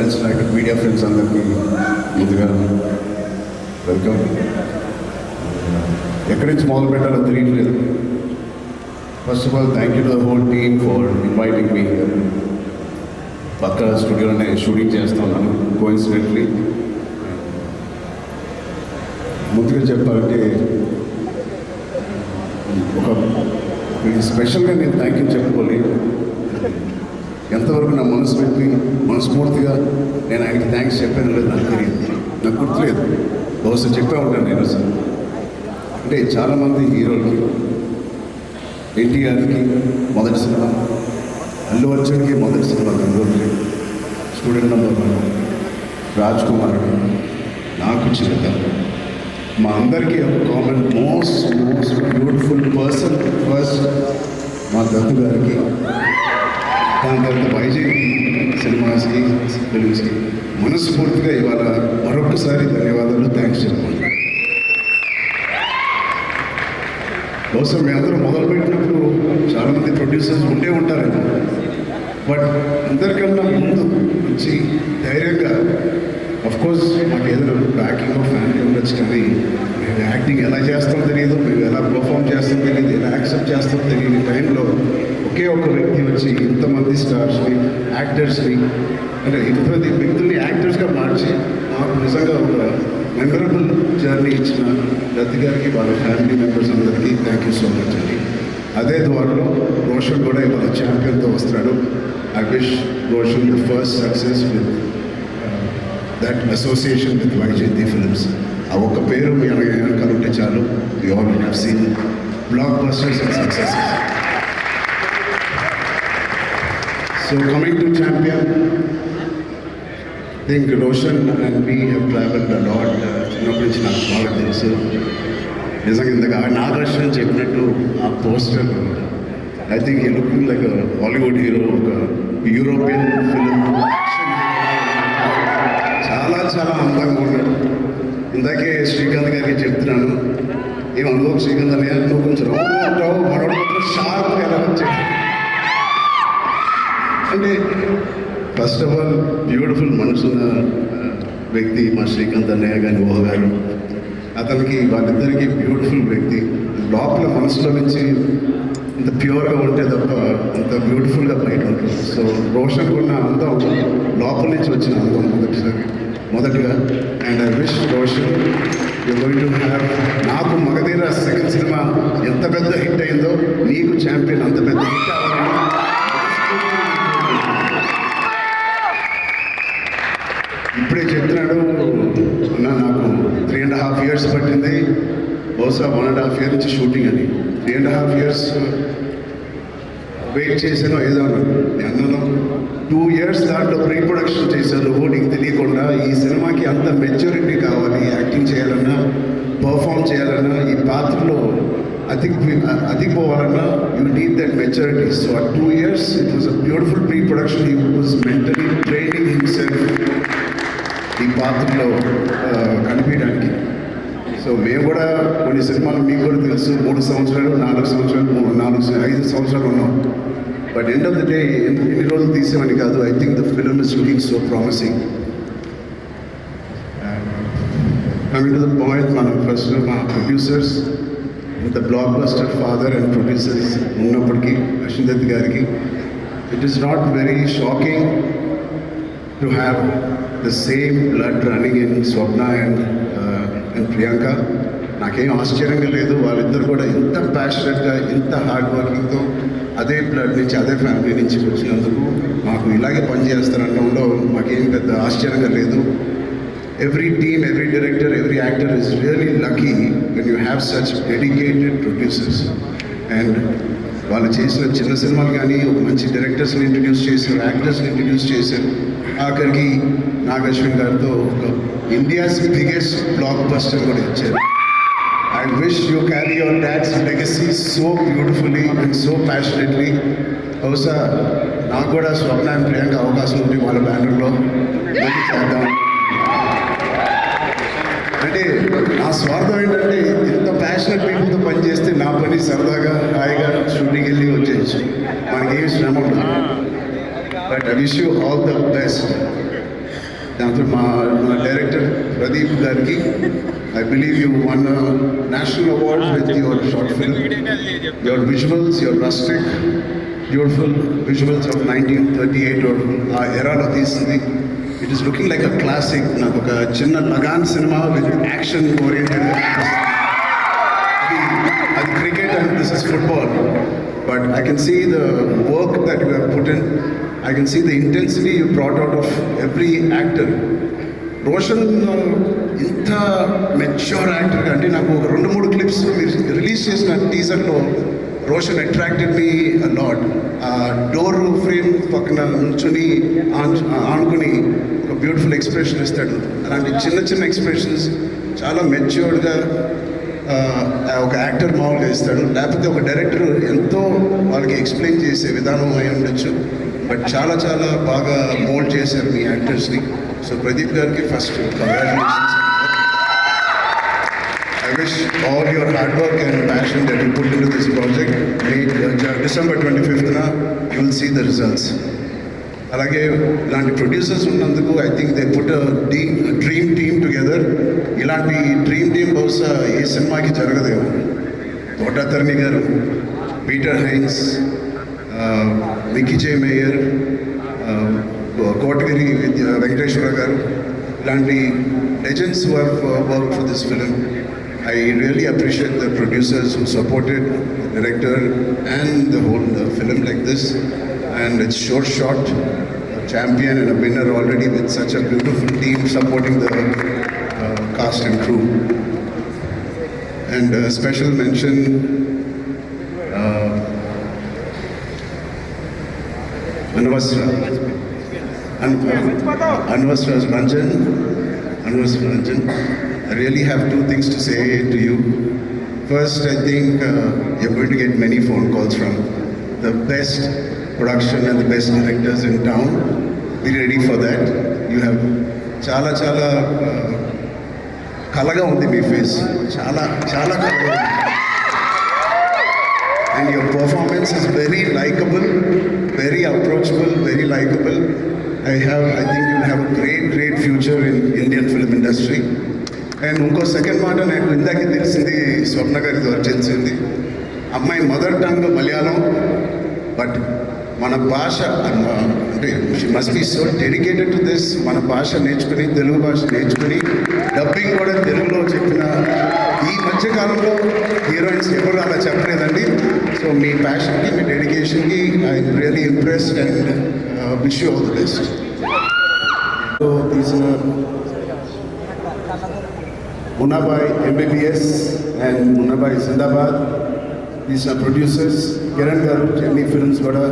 వచ్చిన ఇక్కడ media friends అందరికీ ముందుగా వెల్కమ్. ఎక్కడి నుంచి మొదలు పెట్టాలో తెలియట్లేదు. First of all thank you to the whole team for inviting me. పక్క స్టూడియోలోనే షూటింగ్ చేస్తున్నాను కోఇన్సిడెంట్లీ. ముందుగా చెప్పాలంటే ఒక స్పెషల్గా నేను థ్యాంక్ యూ చెప్పుకోలేదు. ఎంతవరకు నా మనసు పెట్టి మనస్ఫూర్తిగా నేను ఆయనకి థ్యాంక్స్ చెప్పాను లేదు నాకు తెలియదు, నాకు గుర్తులేదు. బహుశా చెప్పే ఉంటాను నేను సార్. అంటే చాలామంది హీరోలకి, ఎన్టీఆర్కి మొదటి సినిమా, అల్లు అర్జున్కి మొదటి cinema Gangotri, student number 1, Raj Kumar, నాకు చిరుత, మా అందరికీ ఒక common most beautiful person first మా దత్తు గారికి, దాని తర్వాత వైజాగ్ సినిమాస్కి, ఫిలిమ్స్కి మనస్ఫూర్తిగా ఇవాళ మరొకసారి ధన్యవాదాలు, థ్యాంక్స్ చెప్పండి. బహుశా మీ అందరూ మొదలుపెట్టినప్పుడు చాలామంది ప్రొడ్యూసర్స్ ఉండే ఉంటారేమో, బట్ అందరికన్నా ముందు వచ్చి ధైర్యంగా, అఫ్కోర్స్ మాకు ఏదైనా బ్యాకింగ్ ఆఫ్ ఫ్యామిలీ ఉండొచ్చు, కానీ మేము యాక్టింగ్ ఎలా చేస్తాం తెలియదు, మేము ఎలా పర్ఫామ్ చేస్తాం తెలియదు, ఎలా యాక్సెప్ట్ చేస్తాం తెలియని టైంలో ఒకే ఒక వ్యక్తి వచ్చి ఇంతమంది స్టార్స్ని, యాక్టర్స్ని, అంటే ఇంతమంది వ్యక్తుల్ని యాక్టర్స్గా మార్చి మాకు నిజంగా ఒక మెమరబుల్ జర్నీ ఇచ్చిన దత్తి గారికి, వాళ్ళ ఫ్యామిలీ మెంబర్స్ అందరికీ థ్యాంక్ యూ సో మచ్ అండి. అదే ద్వారాలో రోషన్ కూడా ఇవాళ ఛాంపియన్తో వస్తున్నాడు. I wish Roshan the first success with that association with Vyjayanthi films. ఆ ఒక్క పేరు మీ వెనకాల ఉంటే చాలు. We all have seen blockbusters and successes. So coming to champion, I think Roshan and me have travelled a lot. చిన్నప్పటి నుంచి నాకు బాగా తెలుసు. నిజంగా ఇంతగా నాగర్షణ చెప్పినట్టు ఆ పోస్టర్, ఐ థింక్ ఈ లుకింగ్ లైక్ హాలీవుడ్ హీరో, ఒక యూరోపియన్ ఫిలిం, చాలా చాలా అందంగా ఉన్నాడు. ఇందాకే శ్రీకాంత్ గారికి చెప్తున్నాను, ఏం అనుభవం శ్రీకాంత్ అనే నువ్వు కొంచెం రౌండ్ ఉంటావు, మరొక షార్ప్ ఎలా వచ్చాడు అంటే, ఫస్ట్ ఆఫ్ ఆల్ బ్యూటిఫుల్ మనసున్న వ్యక్తి మా శ్రీకాంత్ అన్నయ్య కానీ ఊహ గారు. అతనికి వాళ్ళిద్దరికీ బ్యూటిఫుల్ వ్యక్తి. లోపల మనసులో నుంచి ఇంత ప్యూర్గా ఉంటే తప్ప అంత బ్యూటిఫుల్గా బయట ఉంటుంది. సో రోషన్ ఉన్న అందం లోపల నుంచి వచ్చిన అందం మొదటిగా. And I wish Roshan you going to have, నాకు మగధీర సెకండ్ సినిమా ఎంత పెద్ద హిట్ అయిందో నీకు ఛాంపియన్ అంత పెద్ద హిట్ అవ్వాలని. ఇప్పుడే చెప్తున్నాడు అన్న, నాకు 3.5 years పట్టింది, బహుశా 1.5 year నుంచి షూటింగ్ అని. 3.5 years వెయిట్ చేశాను ఏదో అన్నాను. 2 years దాంట్లో ప్రీ ప్రొడక్షన్ చేశాను నీకు తెలియకుండా. ఈ సినిమాకి అంత మెచ్యూరిటీ కావాలి, యాక్టింగ్ చేయాలన్నా, పర్ఫామ్ చేయాలన్నా, ఈ పాత్రలో అదిపోవాలన్నా you need that maturity. So ఆ 2 years it was a beautiful pre production. He was mentally training himself ఈ పాత్రలో కనిపించడానికి. సో మేము కూడా కొన్ని సినిమాలు మీకు కూడా తెలుసు, 3 సంవత్సరాలు 4 సంవత్సరాలు 5 సంవత్సరాలు ఉన్నాం. But end of the day ఎన్ని రోజులు తీసామని కాదు. I think the film is looking so promising. Coming to the point, మన ఫస్ట్ మా ప్రొడ్యూసర్స్, ఇంత block buster father and producers ఉన్నప్పటికీ అశ్విన్ దత్ గారికి it is not very shocking to have the same blood running in Swapna and Priyanka. నాకేం ఆశ్చర్యంగా లేదు. వాళ్ళిద్దరు కూడా ఇంత ప్యాషనెట్గా, ఇంత హార్డ్ వర్కింగ్తో అదే బ్లడ్ నుంచి, అదే ఫ్యామిలీ నుంచి వచ్చినందుకు మాకు ఇలాగే పనిచేస్తారనడంలో మాకేం పెద్ద ఆశ్చర్యంగా లేదు. Every team, every director, every actor is really lucky when you have such dedicated producers. And వాళ్ళు చేసిన చిన్న సినిమాలు కానీ ఒక మంచి డైరెక్టర్స్ని ఇంట్రడ్యూస్ చేశారు, యాక్టర్స్ని ఇంట్రడ్యూస్ చేశారు. ఆఖరికి నాగశ్విన్ గారితో ఒక ఇండియాస్ బిగ్గెస్ట్ బ్లాక్ బస్టర్ కూడా ఇచ్చారు. I wish you carry your dad's legacy so beautifully and so passionately. బహుశా నాకు కూడా స్వప్న అండ్ ప్రియాంక అవకాశం ఉంది వాళ్ళ బ్యానర్లో చేద్దాం. అంటే నా స్వార్థం ఏంటంటే, ఇంత ప్యాషనెట్ పీపుల్తో పనిచేస్తే నా పని సరదాగా హాయిగా షూటింగ్ వెళ్ళి వచ్చేయచ్చు, మనకేమి శ్రమ ఉంటుంది. But I wish you all the best దాంతో మా డైరెక్టర్ ప్రదీప్ గారికి I believe you won national award with your short film. Your visuals, your rustic beautiful visuals of 1938 ఆ ఎరాలో తీసింది. It is looking like a classic. నాకు ఒక చిన్న Lagaan cinema with action oriented. అది cricket and this is football. But I can see the work that you have put in. I can see the intensity you brought out of every actor. Roshan, ఇంత mature actor అంటే నాకు ఒక 2-3 clips మీరు release చేసిన టీజర్లో Roshan attracted మీ lot. ఆ door frame పక్కన నుంచుని ఆనుకుని ఒక బ్యూటిఫుల్ ఎక్స్ప్రెషన్ ఇస్తాడు. అలాంటి చిన్న చిన్న ఎక్స్ప్రెషన్స్ చాలా మెచ్యూర్డ్గా ఒక యాక్టర్ మామూలుగా ఇస్తాడు. లేకపోతే ఒక డైరెక్టర్ ఎంతో వాళ్ళకి ఎక్స్ప్లెయిన్ చేసే విధానం అయి ఉండొచ్చు. బట్ చాలా చాలా బాగా మోల్డ్ చేశారు మీ యాక్టర్స్ని. సో ప్రదీప్ గారికి first congratulations. I wish all your hard work and passion that you put into this project, December 25th, you will see the results. అలాగే ఇలాంటి ప్రొడ్యూసర్స్ ఉన్నందుకు I think they put dream team together. ఇలాంటి dream team బహుశా ఏ సినిమాకి జరగదేమో. తోటాతర్ని గారు, Peter Heinz, wiki జే mayor, Kotagiri Venkateswara గారు, ఇలాంటి legends who have work for this film. I really appreciate the producers who supported the director and the whole film like this. And it's short shot, a champion and a winner already with such a beautiful team supporting the cast and crew. And a special mention Anvasra Ranjan. I really have 2 things to say to you. First, I think you're going to get many phone calls from the best production and the best directors in town. Be ready for that. You have chala kalaga undi me face. చాలా kalaga undi. And your performance is very likable, very approachable, very likable. I think you will have a great future in Indian film industry. And ఇంకో second మాట నాకు ఇందాకే తెలిసింది, స్వప్న గారి ద్వారా తెలిసింది. అమ్మాయి మదర్ టంగ్ మలయాళం, బట్ మన భాష అంటే she must be so dedicated to this. మన భాష నేర్చుకుని, తెలుగు భాష నేర్చుకుని, డబ్బింగ్ కూడా తెలుగులో చెప్పిన ఈ మధ్యకాలంలో హీరోయిన్స్ ఎవరు అలా చెప్పలేదండి. సో మీ ప్యాషన్కి, మీ డెడికేషన్కి I'm really impressed and wish you all the best. So తీసిన Munnabai MBBS and Munnabai Zindabad. These are producers. Kiran Garu, Gemini Films, Vada,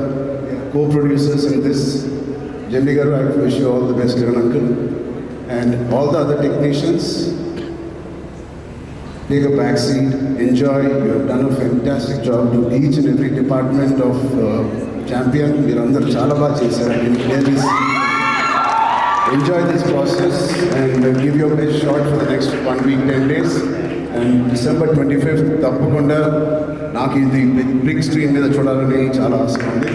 co-producers in this. Gemini Garu, I wish you all the best, Kiran Uncle. And all the other technicians, take a back seat, enjoy. You have done a fantastic job to each and every department of Champion. You're under Chalaba Chesa. Enjoy this process and give your best shot for the next 1 week, 10 days. And December 25th, తప్పకుండా నాకు ఇది big screen మీద చూడాలని చాలా ఆశ ఉంది.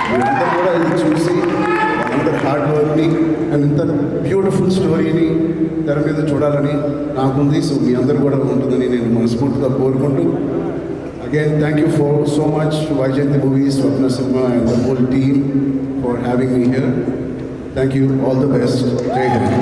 మీరందరూ కూడా ఇది చూసి అందరి హార్డ్ వర్క్ని అండ్ ఇంత బ్యూటిఫుల్ స్టోరీని తెర మీద చూడాలని నాకుంది. సో మీ అందరూ కూడా ఉంటుందని నేను మనస్ఫూర్తిగా కోరుకుంటూ, again thank you for so much Vyjayanthi movies, Swapna cinema and the whole team for having me here. Thank you. All the best. Jai Hind.